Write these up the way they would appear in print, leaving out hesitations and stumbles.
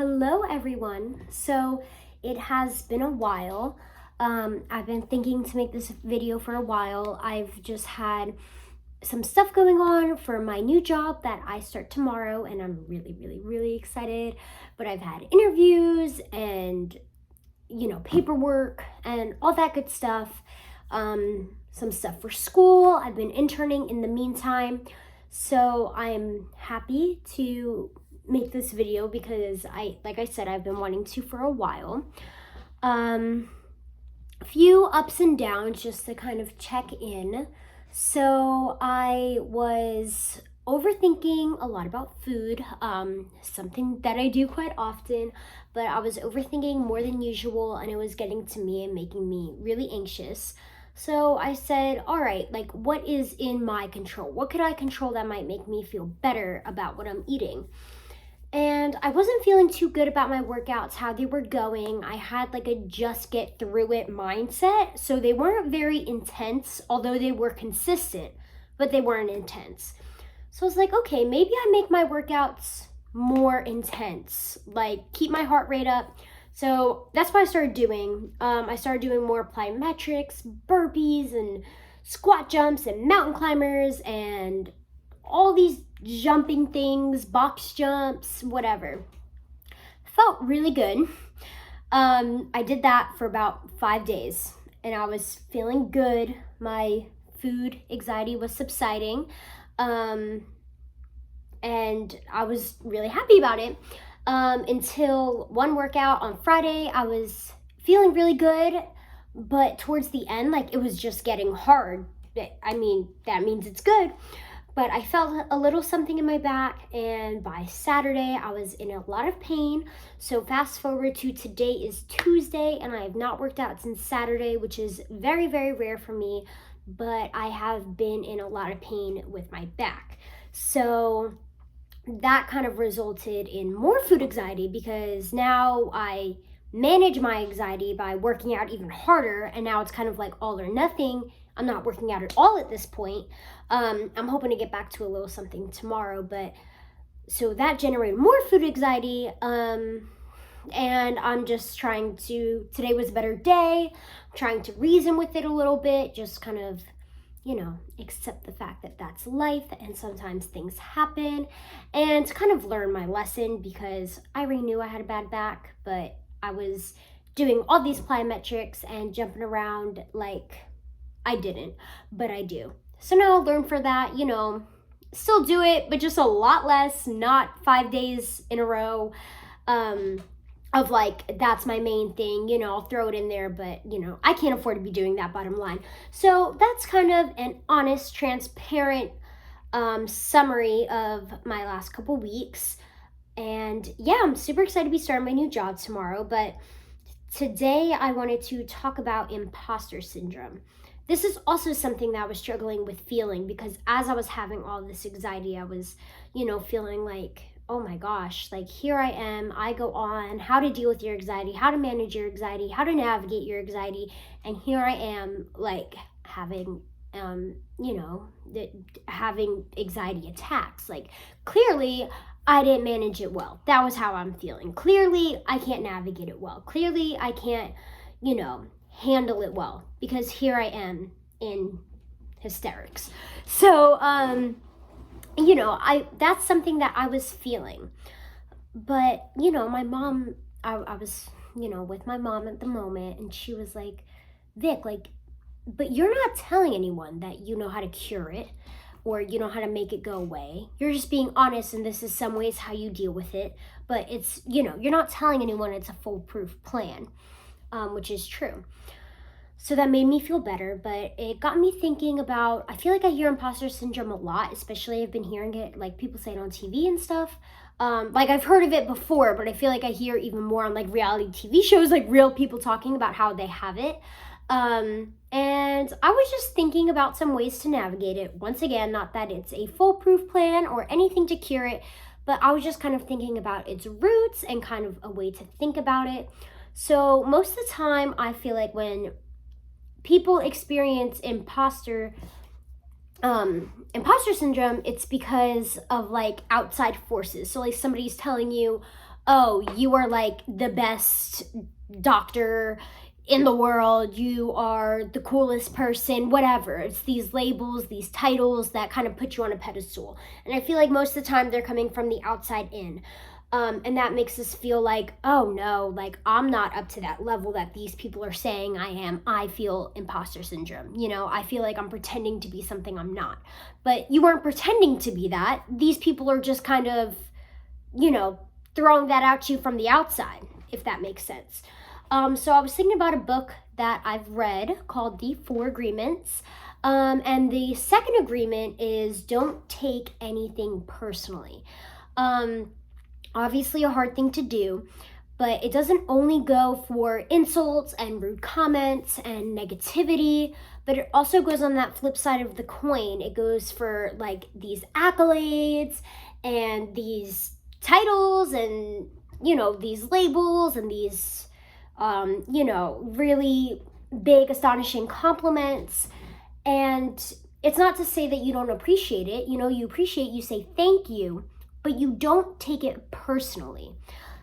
Hello everyone. So it has been a while. I've been thinking to make this video for a while. I've just had some stuff going on for my new job that I start tomorrow, and I'm really excited. But I've had interviews and paperwork and all that good stuff. Some stuff for school. I've been interning in the meantime. So I'm happy to make this video because like I said, I've been wanting to for a while. A few ups and downs just to kind of check in. So I was overthinking a lot about food, something that I do quite often, but I was overthinking more than usual, and it was getting to me and making me really anxious. So I said, all right, like, what is in my control? What could I control that might make me feel better about what I'm eating? And I wasn't feeling too good about my workouts, how they were going. I had like a just get through it mindset. So they weren't very intense, although they were consistent, but they weren't intense. So I was like, okay, maybe I make my workouts more intense, like keep my heart rate up. So that's what I started doing. I started doing more plyometrics, burpees, and squat jumps, and mountain climbers, and all these jumping things, box jumps, whatever. Felt really good. I did that for about 5 days, and I was feeling good. My food anxiety was subsiding, and I was really happy about it. Until one workout on Friday, I was feeling really good, but towards the end, like, it was just getting hard. I mean, that means it's good. But I felt a little something in my back, and by Saturday, I was in a lot of pain. So fast forward to today is Tuesday, and I have not worked out since Saturday, which is very rare for me, but I have been in a lot of pain with my back. So that kind of resulted in more food anxiety, because now I manage my anxiety by working out even harder, and now it's kind of like all or nothing. I'm not working out at all at this point. I'm hoping to get back to a little something tomorrow, but so that generated more food anxiety, and I'm just trying to, today was a better day. I'm trying to reason with it a little bit, just kind of, accept the fact that that's life and sometimes things happen, and to kind of learn my lesson, because I already knew I had a bad back, but I was doing all these plyometrics and jumping around like I didn't, but I do. So now I'll learn for that, still do it, but just a lot less, not 5 days in a row, of like, that's my main thing, I'll throw it in there, but, I can't afford to be doing that, bottom line. So that's kind of an honest, transparent summary of my last couple weeks. And yeah, I'm super excited to be starting my new job tomorrow, but today I wanted to talk about imposter syndrome. This is also something that I was struggling with feeling, because as I was having all this anxiety, I was, feeling like, oh my gosh, like, here I am, I go on how to deal with your anxiety, how to manage your anxiety, how to navigate your anxiety, and here I am, like, having, having anxiety attacks. Like, clearly, I didn't manage it well. That was how I'm feeling. Clearly, I can't navigate it well. Clearly, I can't, handle it well, because here I am in hysterics. So, that's something that I was feeling. But, my mom, I was, with my mom at the moment, and she was like, Vic, like, but you're not telling anyone that you know how to cure it, or you know how to make it go away. You're just being honest, and this is some ways how you deal with it. But it's, you're not telling anyone it's a foolproof plan, which is true. So that made me feel better, but it got me thinking about, I feel like I hear imposter syndrome a lot, especially I've been hearing it, like, people say it on TV and stuff. Like, I've heard of it before, but I feel like I hear even more on, like, reality TV shows, like real people talking about how they have it. And I was just thinking about some ways to navigate it. Once again, not that it's a foolproof plan or anything to cure it, but I was just kind of thinking about its roots and kind of a way to think about it. So most of the time, I feel like when people experience imposter syndrome, it's because of like outside forces. So like somebody's telling you, oh, you are like the best doctor in the world, you are the coolest person, whatever. It's these labels, these titles that kind of put you on a pedestal. And I feel like most of the time they're coming from the outside in. And that makes us feel like, oh no, like I'm not up to that level that these people are saying I am. I feel imposter syndrome. You know, I feel like I'm pretending to be something I'm not. But you weren't pretending to be that. These people are just kind of, you know, throwing that at you from the outside, if that makes sense. So I was thinking about a book that I've read called The 4 Agreements. And the second agreement is don't take anything personally. Obviously a hard thing to do, but it doesn't only go for insults and rude comments and negativity, but it also goes on that flip side of the coin. It goes for like these accolades and these titles and, you know, these labels and these, you know, really big, astonishing compliments. And it's not to say that you don't appreciate it. You know, you appreciate, you say thank you, but you don't take it personally.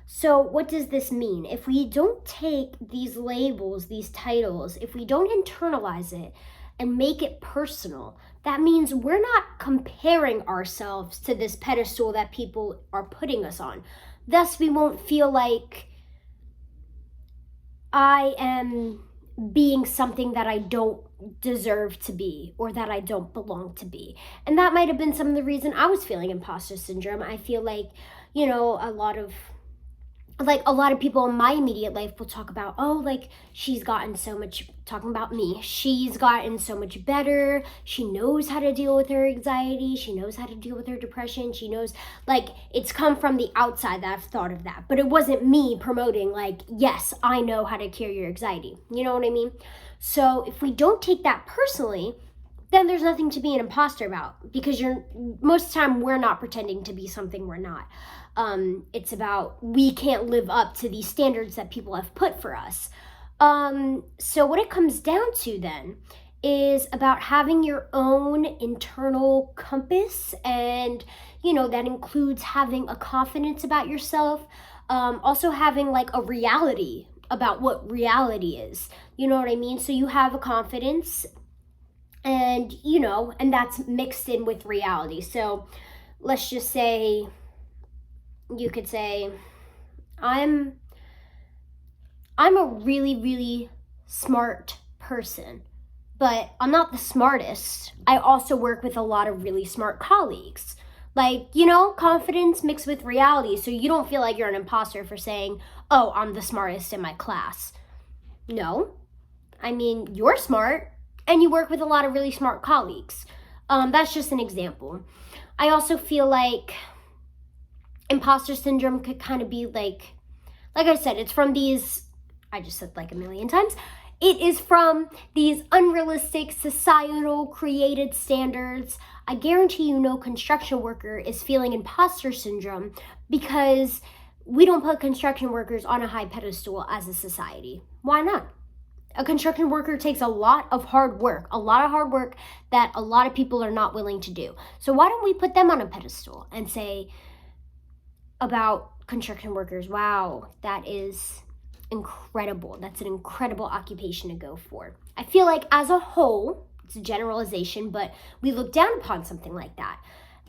So what does this mean? If we don't take these labels, these titles, if we don't internalize it and make it personal, that means we're not comparing ourselves to this pedestal that people are putting us on. Thus, we won't feel like I am being something that I don't deserve to be or that I don't belong to be. And that might have been some of the reason I was feeling imposter syndrome. I feel like, you know, a lot of people in my immediate life will talk about, oh, like she's gotten so much, talking about me, she's gotten so much better. She knows how to deal with her anxiety. She knows how to deal with her depression. She knows, like, it's come from the outside that I've thought of that. But it wasn't me promoting, like, yes, I know how to cure your anxiety. You know what I mean? So if we don't take that personally, then there's nothing to be an imposter about, because most of the time we're not pretending to be something we're not. It's about we can't live up to these standards that people have put for us. So what it comes down to then is about having your own internal compass, and, you know, that includes having a confidence about yourself, also having like a reality about what reality is. You know what I mean? So you have a confidence, and, you know, and that's mixed in with reality. So let's just say, you could say, I'm a really, really smart person, but I'm not the smartest. I also work with a lot of really smart colleagues. Like, you know, confidence mixed with reality. So you don't feel like you're an imposter for saying, oh, I'm the smartest in my class. No. I mean, you're smart and you work with a lot of really smart colleagues. That's just an example. I also feel like imposter syndrome could kind of be like I said, it's from these, I just said like a million times, it is from these unrealistic societal created standards. I guarantee you no construction worker is feeling imposter syndrome because we don't put construction workers on a high pedestal as a society. Why not? A construction worker takes a lot of hard work that a lot of people are not willing to do. So why don't we put them on a pedestal and say about construction workers, wow, that is incredible. That's an incredible occupation to go for. I feel like as a whole, it's a generalization, but we look down upon something like that.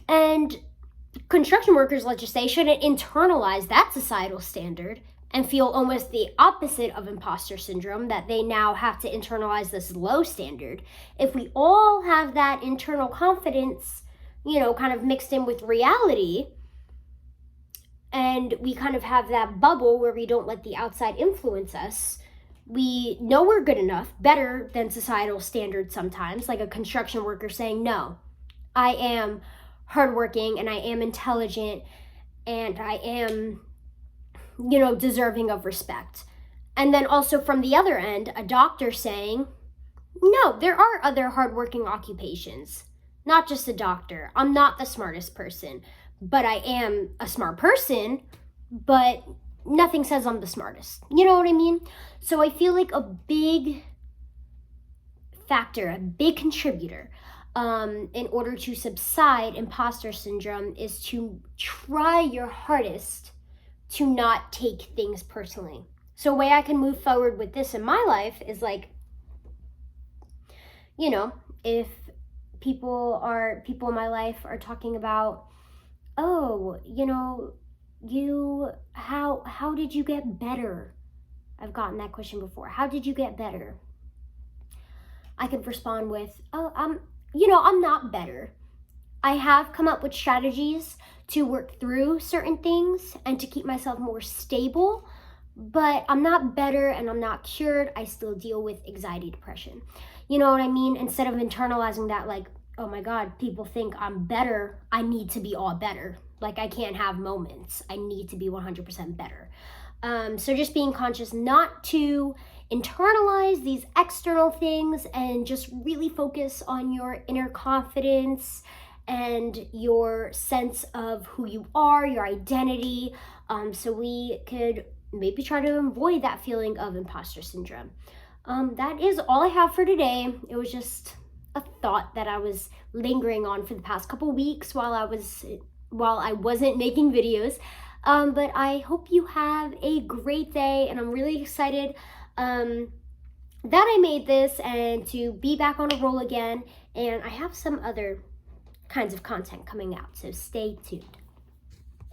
And construction workers, let's just say, shouldn't internalize that societal standard and feel almost the opposite of imposter syndrome, that they now have to internalize this low standard. If we all have that internal confidence, you know, kind of mixed in with reality, and we kind of have that bubble where we don't let the outside influence us, we know we're good enough, better than societal standards sometimes, like a construction worker saying, no, I am hardworking and I am intelligent and I am, you know, deserving of respect. And then also from the other end, a doctor saying, no, there are other hardworking occupations, not just a doctor. I'm not the smartest person, but I am a smart person, but nothing says I'm the smartest. You know what I mean? So I feel like a big factor, a big contributor in order to subside imposter syndrome is to try your hardest to not take things personally. So a way I can move forward with this in my life is like, you know, if people in my life are talking about, oh, you know, how did you get better? I've gotten that question before. How did you get better? I could respond with, oh, I'm not better. I have come up with strategies to work through certain things and to keep myself more stable, but I'm not better and I'm not cured. I still deal with anxiety, depression. You know what I mean? Instead of internalizing that, like, oh my God, people think I'm better, I need to be all better. Like, I can't have moments. I need to be 100% better. So just being conscious not to internalize these external things and just really focus on your inner confidence and your sense of who you are, your identity, so we could maybe try to avoid that feeling of imposter syndrome. That is all I have for today. It was just a thought that I was lingering on for the past couple weeks while I wasn't making videos. But I hope you have a great day, and I'm really excited that I made this and to be back on a roll again. And I have some other kinds of content coming out, so stay tuned.